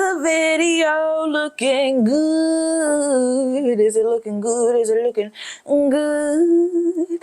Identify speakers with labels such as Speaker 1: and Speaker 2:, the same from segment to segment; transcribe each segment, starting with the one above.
Speaker 1: the video looking good? Is it looking good? Is it looking good?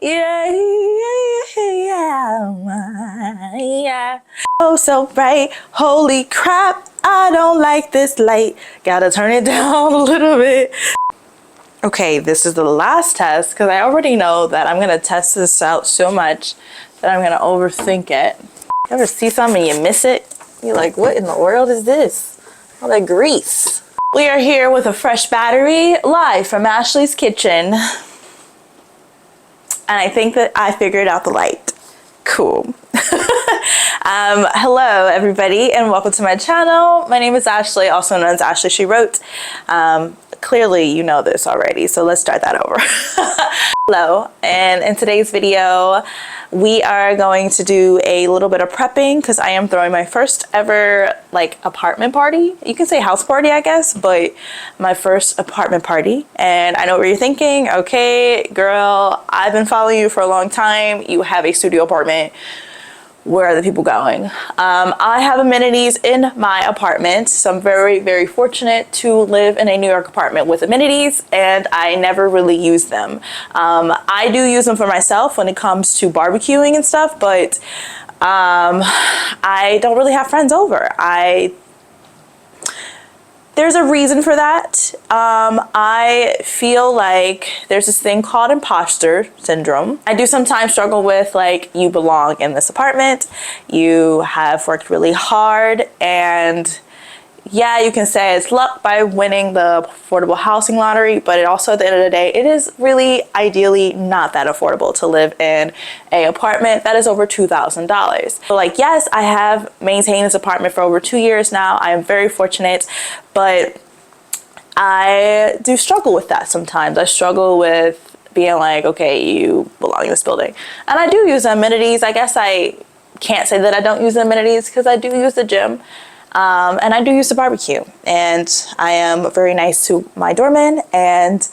Speaker 1: Yeah, yeah, yeah, yeah. Oh, so bright. Holy crap. I don't like this light. Gotta turn it down a little bit. Okay, this is the last test because I already know that I'm gonna test this out so much that I'm gonna overthink it. You ever see something and you miss it? You're like, what in the world is this? All that grease. We are here with a fresh battery, live from Ashley's kitchen. And I think that I figured out the light. Cool. Hello everybody and welcome to my channel. My name is Ashley, also known as Ashley She Wrote. Clearly you know this already, so let's start that over. Hello, and in today's video we are going to do a little bit of prepping because I am throwing my first ever apartment party. You can say house party, I guess, but my first apartment party. And I know what you're thinking. Okay, girl, I've been following you for a long time. You have a studio apartment. Where are the people going? I have amenities in my apartment, so I'm very, very fortunate to live in a New York apartment with amenities, and I never really use them. I do use them for myself when it comes to barbecuing and stuff, but I don't really have friends over. There's a reason for that. I feel like there's this thing called imposter syndrome. I do sometimes struggle with you belong in this apartment. You have worked really hard, and yeah, you can say it's luck by winning the affordable housing lottery, but it also at the end of the day, it is really ideally not that affordable to live in a apartment that is over $2,000. So yes, I have maintained this apartment for over 2 years now. I am very fortunate, but I do struggle with that sometimes. I struggle with being like, okay, you belong in this building. And I do use the amenities. I guess I can't say that I don't use the amenities because I do use the gym. And I do use the barbecue, and I am very nice to my doorman, and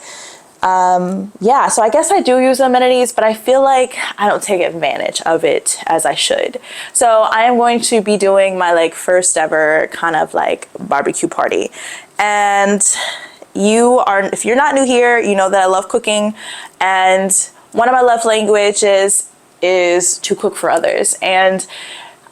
Speaker 1: yeah, so I guess I do use the amenities, but I feel like I don't take advantage of it as I should. So I am going to be doing my first ever kind of barbecue party. And if you're not new here, you know that I love cooking, and one of my love languages is to cook for others. And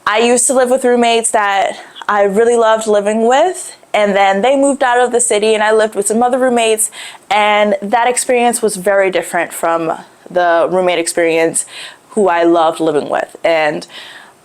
Speaker 1: I used to live with roommates that I really loved living with, and then they moved out of the city and I lived with some other roommates, and that experience was very different from the roommate experience who I loved living with. And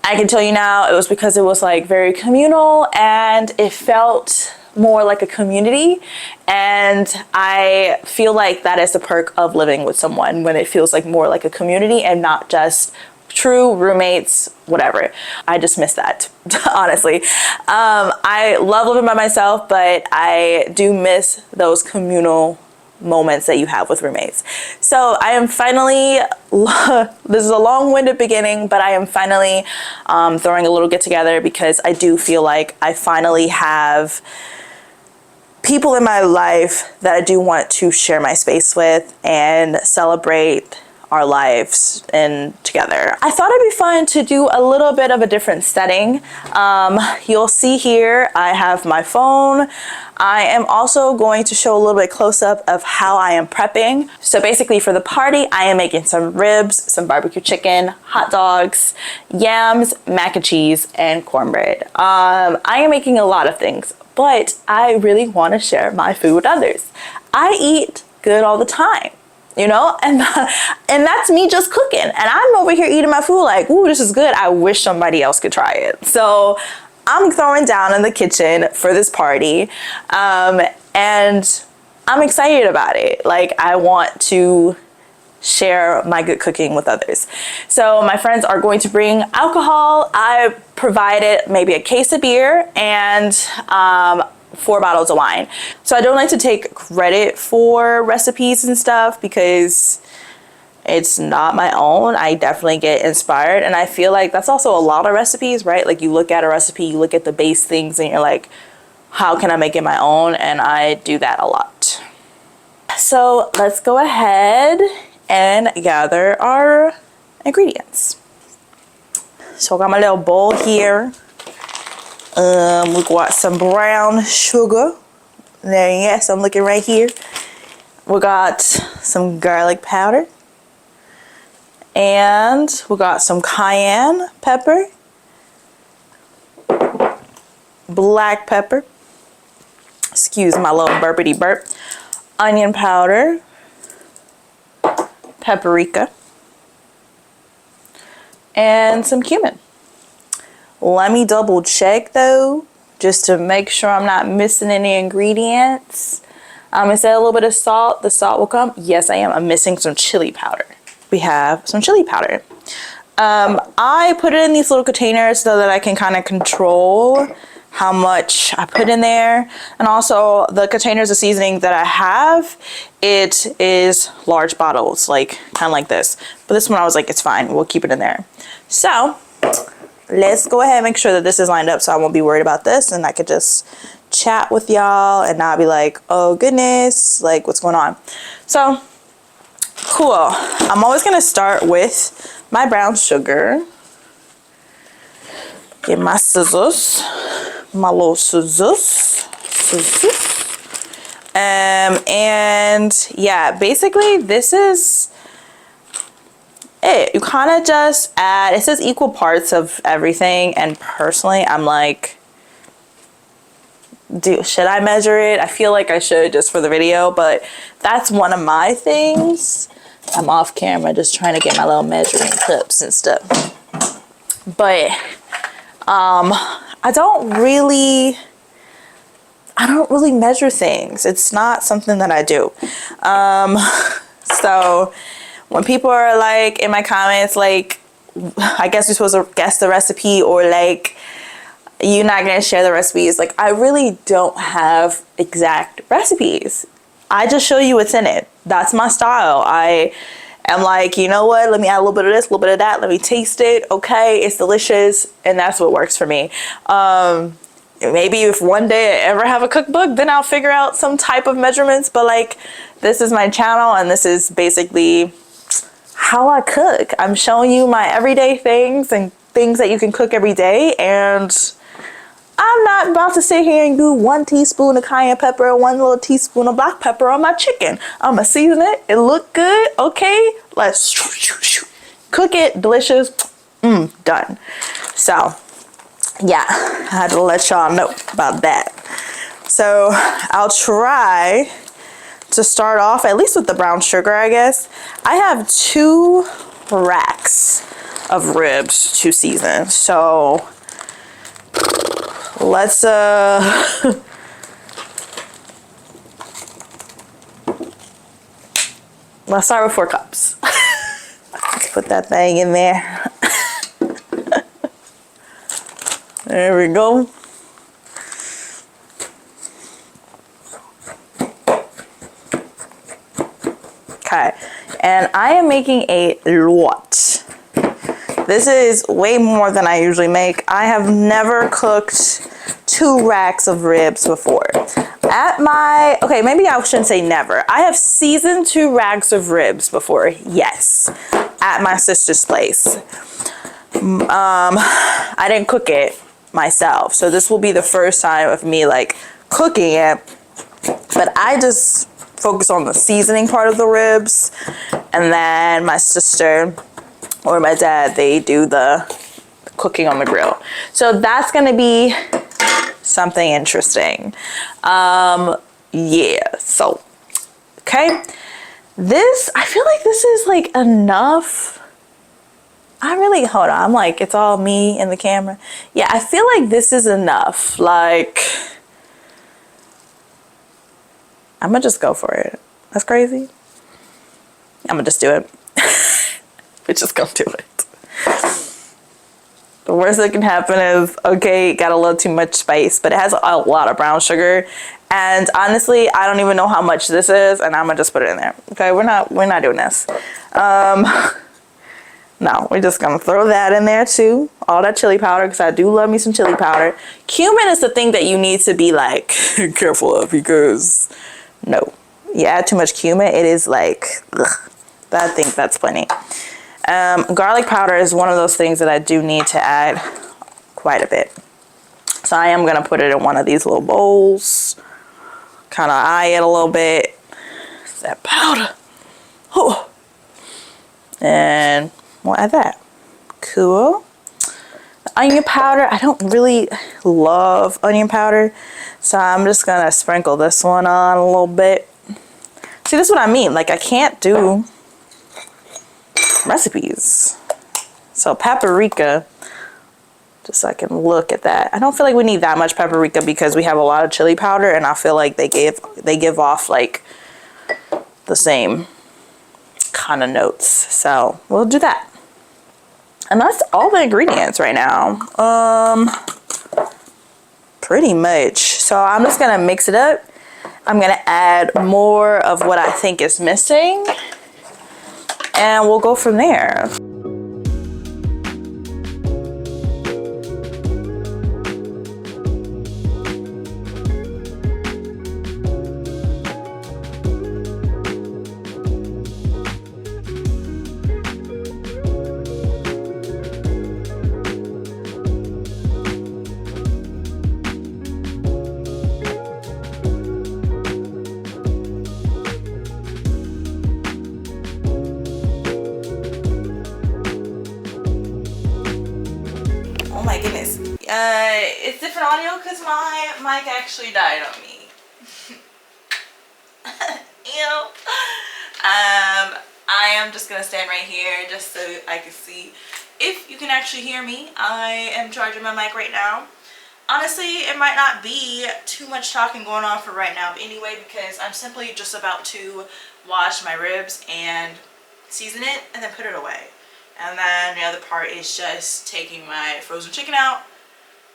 Speaker 1: I can tell you now, it was because it was very communal and it felt more like a community, and I feel like that is the perk of living with someone, when it feels more like a community and not just true roommates, whatever. I just miss that, honestly. I love living by myself, but I do miss those communal moments that you have with roommates. So I am finally, this is a long-winded beginning, but I am finally throwing a little get together because I do feel like I finally have people in my life that I do want to share my space with and celebrate our lives and together. I thought it'd be fun to do a little bit of a different setting. You'll see here I have my phone. I am also going to show a little bit close up of how I am prepping. So basically for the party, I am making some ribs, some barbecue chicken, hot dogs, yams, mac and cheese, and cornbread. I am making a lot of things, but I really want to share my food with others. I eat good all the time, you know, and that's me just cooking, and I'm over here eating my food ooh, this is good. I wish somebody else could try it. So I'm throwing down in the kitchen for this party, and I'm excited about it. I want to share my good cooking with others. So my friends are going to bring alcohol. I provided maybe a case of beer and 4 bottles of wine. So I don't like to take credit for recipes and stuff because it's not my own. I definitely get inspired, and I feel like that's also a lot of recipes, right? You look at a recipe, you look at the base things, and you're like, how can I make it my own? And I do that a lot. So let's go ahead and gather our ingredients. So I got my little bowl here. We got some brown sugar. There, yes, I'm looking right here. We got some garlic powder. And we got some cayenne pepper. Black pepper. Excuse my little burpity burp. Onion powder. Paprika. And some cumin. Let me double check though, just to make sure I'm not missing any ingredients. Instead of a little bit of salt, the salt will come. Yes, I am. I'm missing some chili powder. We have some chili powder. I put it in these little containers so that I can kind of control how much I put in there. And also the containers of seasoning that I have, it is large bottles, like kind of like this. But this one I was like, it's fine. We'll keep it in there. So let's go ahead and make sure that this is lined up so I won't be worried about this. And I could just chat with y'all and not be like, oh goodness, like what's going on? So cool. I'm always going to start with my brown sugar. Get my scissors. My little scissors. And yeah, basically this is it. You kind of just add, it says equal parts of everything. And personally, I'm like, should I measure it? I feel like I should just for the video, but that's one of my things. I'm off camera just trying to get my little measuring cups and stuff. But I don't really measure things. It's not something that I do. So when people are like in my comments, like, I guess you're supposed to guess the recipe, or like, you're not going to share the recipes. Like, I really don't have exact recipes. I just show you what's in it. That's my style. I am like, you know what? Let me add a little bit of this, a little bit of that. Let me taste it. Okay, it's delicious. And that's what works for me. Maybe if one day I ever have a cookbook, then I'll figure out some type of measurements. But like, this is my channel and this is basically how I cook. I'm showing you my everyday things and things that you can cook every day. And I'm not about to sit here and do 1 teaspoon of cayenne pepper, 1 little teaspoon of black pepper on my chicken. I'm gonna season it. It look good. Okay, let's cook it. Delicious. Done. So yeah, I had to let y'all know about that. So I'll try to start off at least with the brown sugar, I guess. I have 2 racks of ribs to season. So let's let's start with 4 cups. Let's put that thing in there. There we go. Okay, and I am making a lot. This is way more than I usually make. I have never cooked 2 racks of ribs before. Okay, maybe I shouldn't say never. I have seasoned 2 racks of ribs before, yes, at my sister's place. I didn't cook it myself, so this will be the first time of me like cooking it, but I just focus on the seasoning part of the ribs, and then my sister or my dad, they do the cooking on the grill. So that's gonna be something interesting. Yeah, so okay, this, I feel like this is like enough. Hold on, I'm like, it's all me in the camera. Yeah, I feel like this is enough. Like, I'm gonna just go for it. That's crazy. I'm gonna just do it. We're just gonna do it. The worst that can happen is, okay, got a little too much spice, but it has a lot of brown sugar. And honestly, I don't even know how much this is, and I'm gonna just put it in there. Okay, we're not doing this. No, we're just gonna throw that in there too. All that chili powder, because I do love me some chili powder. Cumin is the thing that you need to be like careful of, because no, you add too much cumin, it is like, ugh, I think that's plenty. Garlic powder is one of those things that I do need to add quite a bit. So I am gonna put it in one of these little bowls, kind of eye it a little bit. It's that powder. Oh. And we'll add that. Cool. The onion powder, I don't really love onion powder, so I'm just gonna sprinkle this one on a little bit. See, this is what I mean. Like, I can't do recipes. So paprika, just so I can look at that. I don't feel like we need that much paprika because we have a lot of chili powder, and I feel like they give off like the same kind of notes. So we'll do that. And that's all the ingredients right now. Pretty much. So I'm just gonna mix it up. I'm gonna add more of what I think is missing, and we'll go from there. Oh my goodness. It's different audio because my mic actually died on me. Ew. I am just gonna stand right here just so I can see if you can actually hear me. I am charging my mic right now. Honestly, it might not be too much talking going on for right now, but anyway, because I'm simply just about to wash my ribs and season it and then put it away. And then the other part is just taking my frozen chicken out,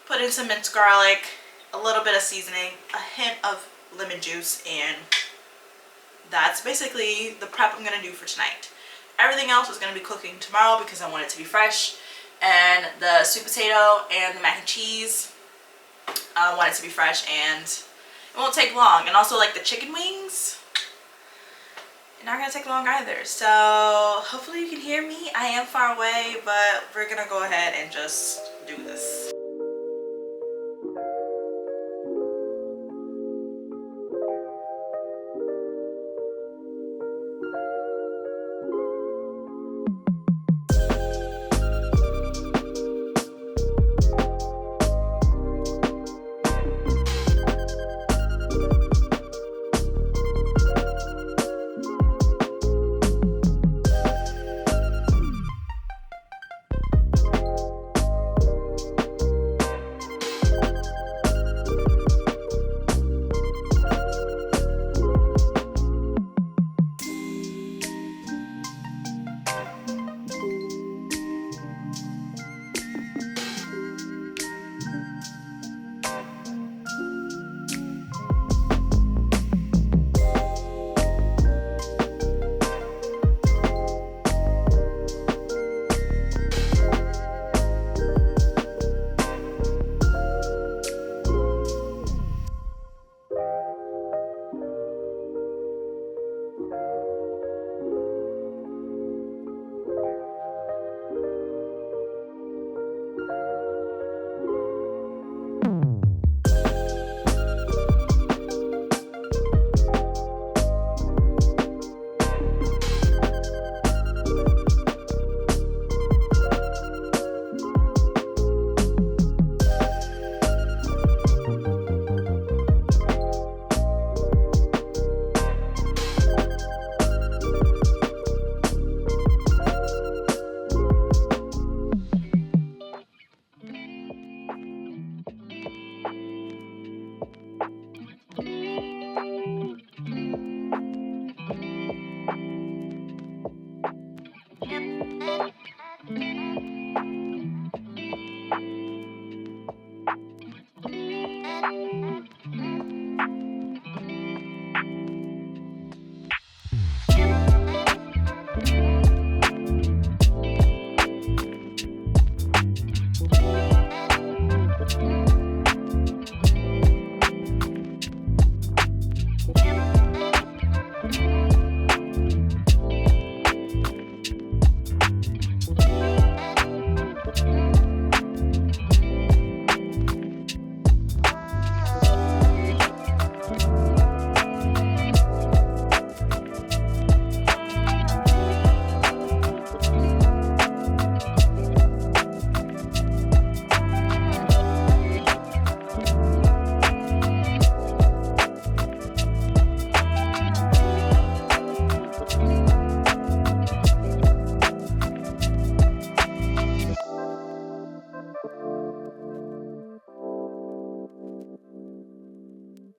Speaker 1: put in some minced garlic, a little bit of seasoning, a hint of lemon juice, and that's basically the prep I'm going to do for tonight. Everything else is going to be cooking tomorrow because I want it to be fresh. And the sweet potato and the mac and cheese, I want it to be fresh and it won't take long. And also like the chicken wings, not gonna take long either. So hopefully you can hear me. I am far away, but we're gonna go ahead and just do this.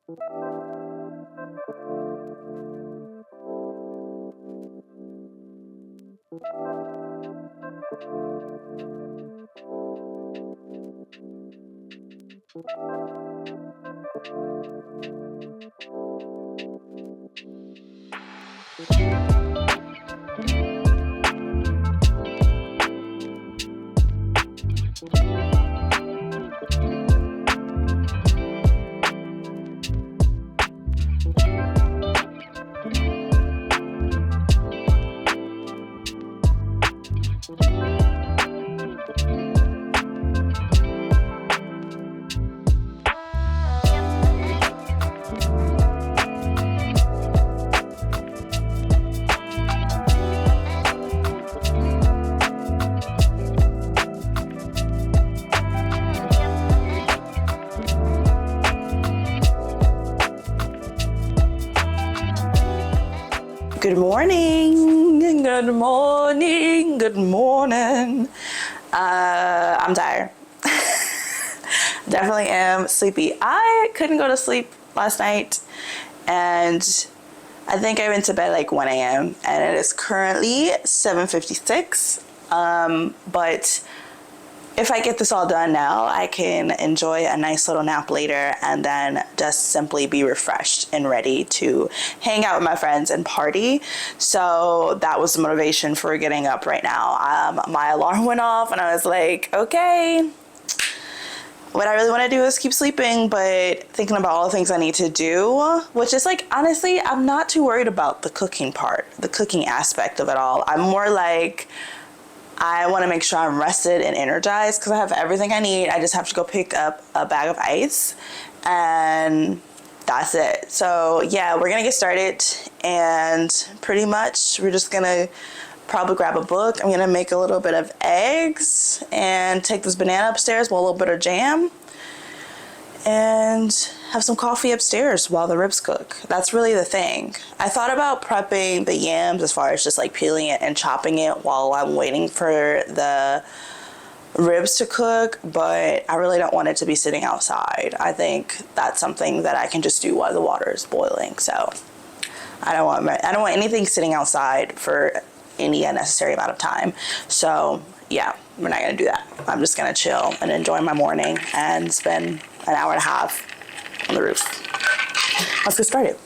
Speaker 1: Good morning, good morning, good morning. I'm tired. Definitely am sleepy. I couldn't go to sleep last night, and I think I went to bed like 1 a.m. and it is currently 7:56. But if I get this all done now, I can enjoy a nice little nap later and then just simply be refreshed and ready to hang out with my friends and party. So that was the motivation for getting up right now. My alarm went off and I was like, okay, what I really want to do is keep sleeping, but thinking about all the things I need to do, which is like, honestly, I'm not too worried about the cooking part, the cooking aspect of it all. I'm more like, I want to make sure I'm rested and energized because I have everything I need. I just have to go pick up a bag of ice and that's it. So yeah, we're going to get started, and pretty much we're just going to probably grab a book. I'm going to make a little bit of eggs and take this banana upstairs with a little bit of jam and have some coffee upstairs while the ribs cook. That's really the thing. I thought about prepping the yams as far as just like peeling it and chopping it while I'm waiting for the ribs to cook, but I really don't want it to be sitting outside. I think that's something that I can just do while the water is boiling. So I don't want anything sitting outside for any unnecessary amount of time. So yeah, we're not gonna do that. I'm just gonna chill and enjoy my morning and spend an hour and a half on the roof. Let's get started.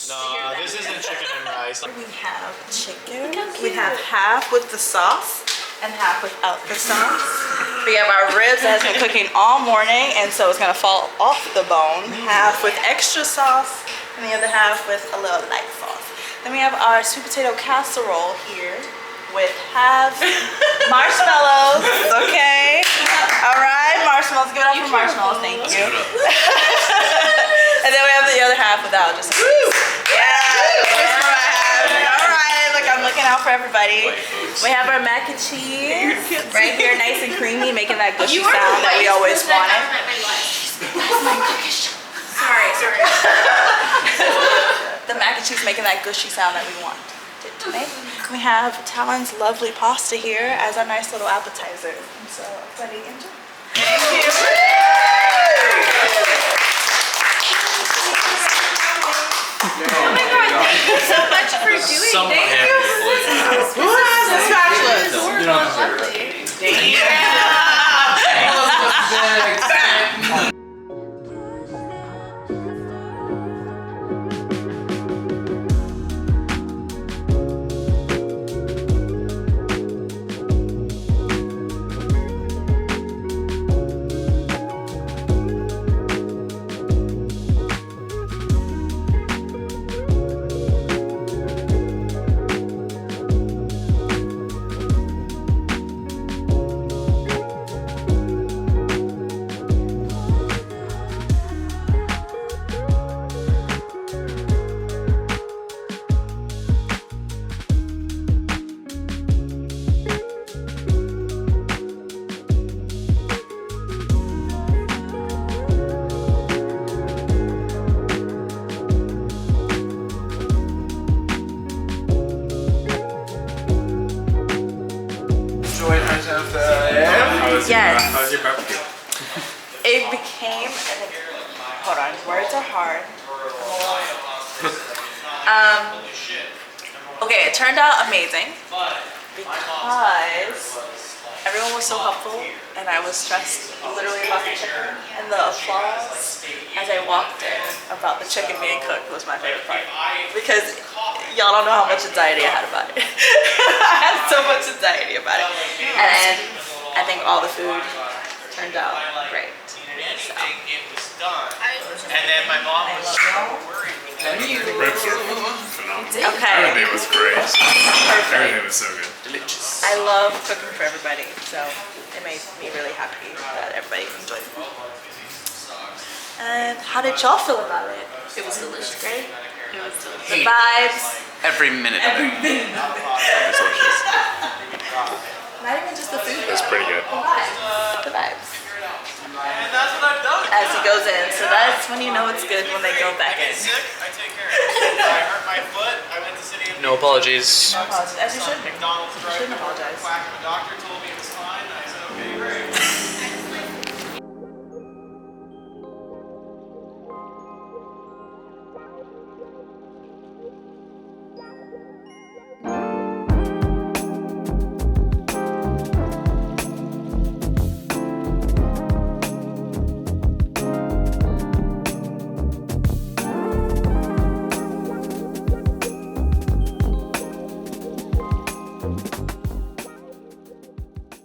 Speaker 2: No, this isn't chicken and rice.
Speaker 1: We have chicken. We have half with the sauce and half without the sauce. We have our ribs that has been cooking all morning, and so it's gonna fall off the bone. Half with extra sauce, and the other half with a little light sauce. Then we have our sweet potato casserole here with half marshmallows. Okay. All right, marshmallows. Give it up for marshmallows. Thank you. And then we have the other half without. Just yeah. All right. Look, I'm looking out for everybody. We have our mac and cheese right here, nice and creamy, making that gushy sound that we always wanted. Sorry. The mac and cheese making that gushy sound that we wanted to make. We have Talon's lovely pasta here as our nice little appetizer. So, everybody enjoy. Thank you.
Speaker 3: Oh my god, thank you so much for doing
Speaker 2: Someone
Speaker 3: thank
Speaker 2: hand
Speaker 3: you.
Speaker 2: me a plate.
Speaker 1: Who has the spatulas?
Speaker 2: You don't deserve it.
Speaker 1: Yes.
Speaker 2: How was your barbecue?
Speaker 1: It became, hold on, words are hard. Okay, it turned out amazing because everyone was so helpful and I was stressed literally about the chicken, and the applause as I walked in about the chicken being cooked was my favorite part because y'all don't know how much anxiety I had about it. I had so much anxiety about it, and I think all the food turned out great. So.
Speaker 2: And then my mom was so worried.
Speaker 4: Ribs are phenomenal.
Speaker 1: Okay.
Speaker 4: Everything was great. Everything was so good.
Speaker 2: Delicious.
Speaker 1: I love cooking for everybody, so it made me really happy that everybody enjoyed it. And how did y'all feel about it?
Speaker 3: It was delicious.
Speaker 1: Great. It was delicious. The vibes.
Speaker 2: Every minute of it.
Speaker 1: Not even just the food.
Speaker 4: It's pretty good.
Speaker 1: The vibes.
Speaker 2: And that's what I've done.
Speaker 1: As he goes in, so that's when you know it's good when they go back in.
Speaker 2: Sick, I take care of it. I hurt my foot. I went to City of
Speaker 4: No apologies.
Speaker 1: No apologies, as you should.
Speaker 2: McDonald's
Speaker 1: You shouldn't apologize.
Speaker 2: The doctor told me